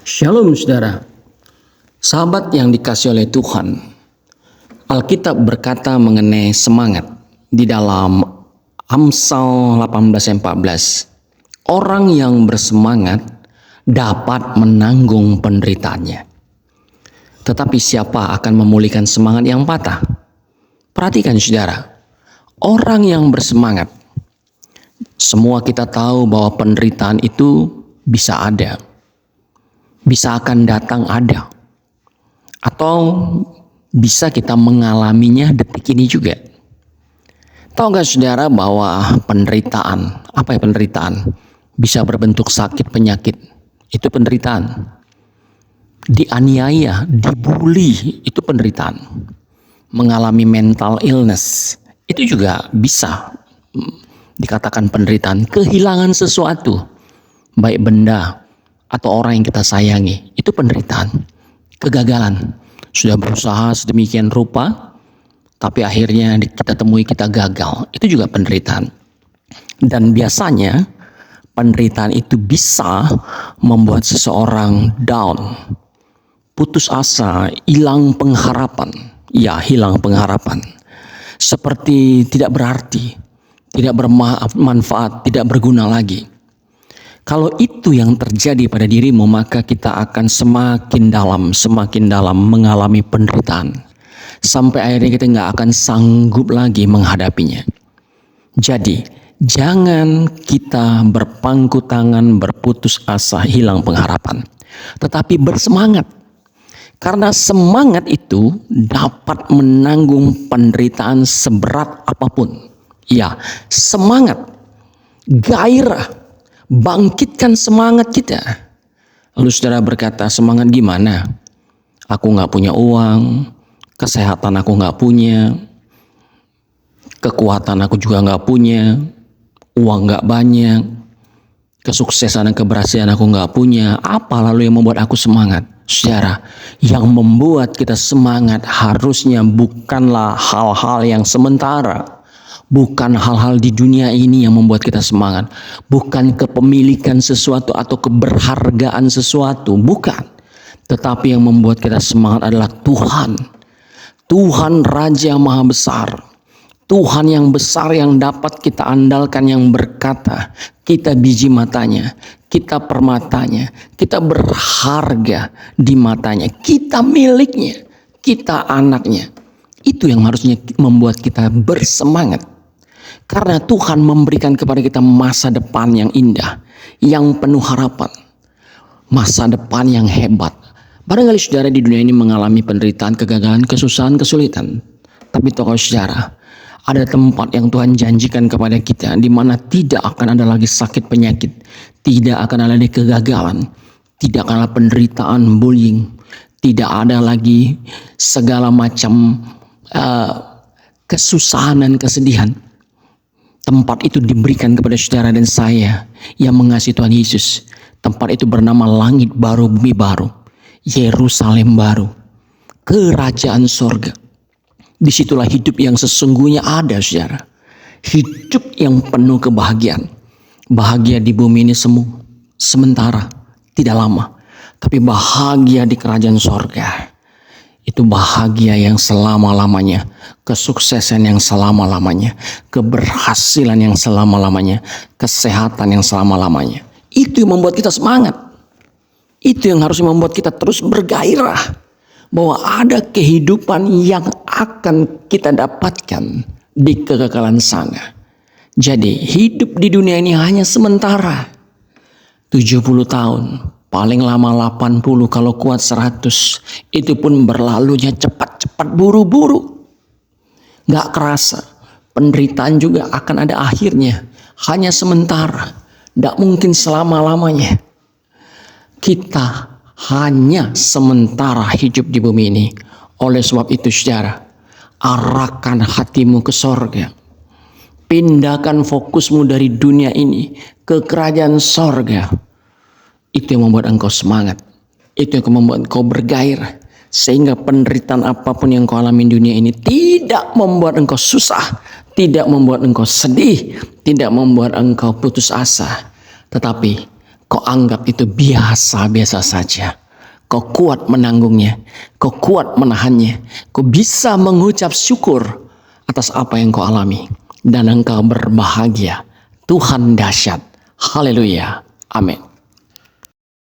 Shalom saudara, sahabat yang dikasih oleh Tuhan. Alkitab berkata mengenai semangat di dalam Amsal 18:14. Orang yang bersemangat dapat menanggung penderitaannya. Tetapi siapa akan memulihkan semangat yang patah? Perhatikan saudara, orang yang bersemangat. Semua kita tahu bahwa penderitaan itu bisa ada. Bisa akan datang ada. Atau bisa kita mengalaminya detik ini juga. Tahu gak saudara bahwa penderitaan, apa ya penderitaan? Bisa berbentuk sakit penyakit, itu penderitaan. Dianiaya, dibully, itu penderitaan. Mengalami mental illness, itu juga bisa dikatakan penderitaan. Kehilangan sesuatu, baik benda atau orang yang kita sayangi, itu penderitaan. Kegagalan, sudah berusaha sedemikian rupa, tapi akhirnya kita temui kita gagal, itu juga penderitaan. Dan biasanya penderitaan itu bisa membuat seseorang down, putus asa, hilang pengharapan. Ya, hilang pengharapan. Seperti tidak berarti, tidak bermanfaat, tidak berguna lagi. Kalau itu yang terjadi pada dirimu, maka kita akan semakin dalam mengalami penderitaan. Sampai akhirnya kita nggak akan sanggup lagi menghadapinya. Jadi, jangan kita berpangku tangan, berputus asa, hilang pengharapan. Tetapi bersemangat. Karena semangat itu dapat menanggung penderitaan seberat apapun. Ya, semangat, gairah, bangkitkan semangat kita. Lalu saudara berkata, semangat gimana? Aku nggak punya uang, kesehatan aku nggak punya, kekuatan aku juga nggak punya, uang nggak banyak, kesuksesan dan keberhasilan aku nggak punya. Apa lalu yang membuat aku semangat? Saudara, yang membuat kita semangat harusnya bukanlah hal-hal yang sementara. Bukan hal-hal di dunia ini yang membuat kita semangat. Bukan kepemilikan sesuatu atau keberhargaan sesuatu. Bukan. Tetapi yang membuat kita semangat adalah Tuhan. Tuhan Raja Maha Besar. Tuhan yang besar yang dapat kita andalkan, yang berkata, kita biji matanya, kita permatanya, kita berharga di matanya, kita miliknya, kita anaknya. Itu yang harusnya membuat kita bersemangat. Karena Tuhan memberikan kepada kita masa depan yang indah, yang penuh harapan, masa depan yang hebat. Barangkali saudara di dunia ini mengalami penderitaan, kegagalan, kesusahan, kesulitan. Tapi tahukah saudara, ada tempat yang Tuhan janjikan kepada kita, di mana tidak akan ada lagi sakit penyakit, tidak akan ada lagi kegagalan, tidak akan ada penderitaan, bullying, tidak ada lagi segala macam kesusahan dan kesedihan. Tempat itu diberikan kepada saudara dan saya yang mengasihi Tuhan Yesus. Tempat itu bernama langit baru, bumi baru, Yerusalem baru, kerajaan sorga. Disitulah hidup yang sesungguhnya ada, saudara. Hidup yang penuh kebahagiaan. Bahagia di bumi ini sementara, tidak lama. Tapi bahagia di kerajaan sorga, itu bahagia yang selama-lamanya. Kesuksesan yang selama-lamanya. Keberhasilan yang selama-lamanya. Kesehatan yang selama-lamanya. Itu yang membuat kita semangat. Itu yang harus membuat kita terus bergairah. Bahwa ada kehidupan yang akan kita dapatkan di kekekalan sana. Jadi hidup di dunia ini hanya sementara. 70 tahun, paling lama 80, kalau kuat 100. Itu pun berlalunya cepat-cepat, buru-buru. Gak kerasa. Penderitaan juga akan ada akhirnya. Hanya sementara. Gak mungkin selama-lamanya. Kita hanya sementara hidup di bumi ini. Oleh sebab itu saudara, arahkan hatimu ke sorga. Pindahkan fokusmu dari dunia ini ke kerajaan sorga. Itu yang membuat engkau semangat. Itu yang membuat engkau bergairah. Sehingga penderitaan apapun yang kau alami di dunia ini tidak membuat engkau susah, tidak membuat engkau sedih, tidak membuat engkau putus asa. Tetapi kau anggap itu biasa-biasa saja. Kau kuat menanggungnya, kau kuat menahannya, kau bisa mengucap syukur atas apa yang kau alami. Dan engkau berbahagia. Tuhan dahsyat. Haleluya. Amin.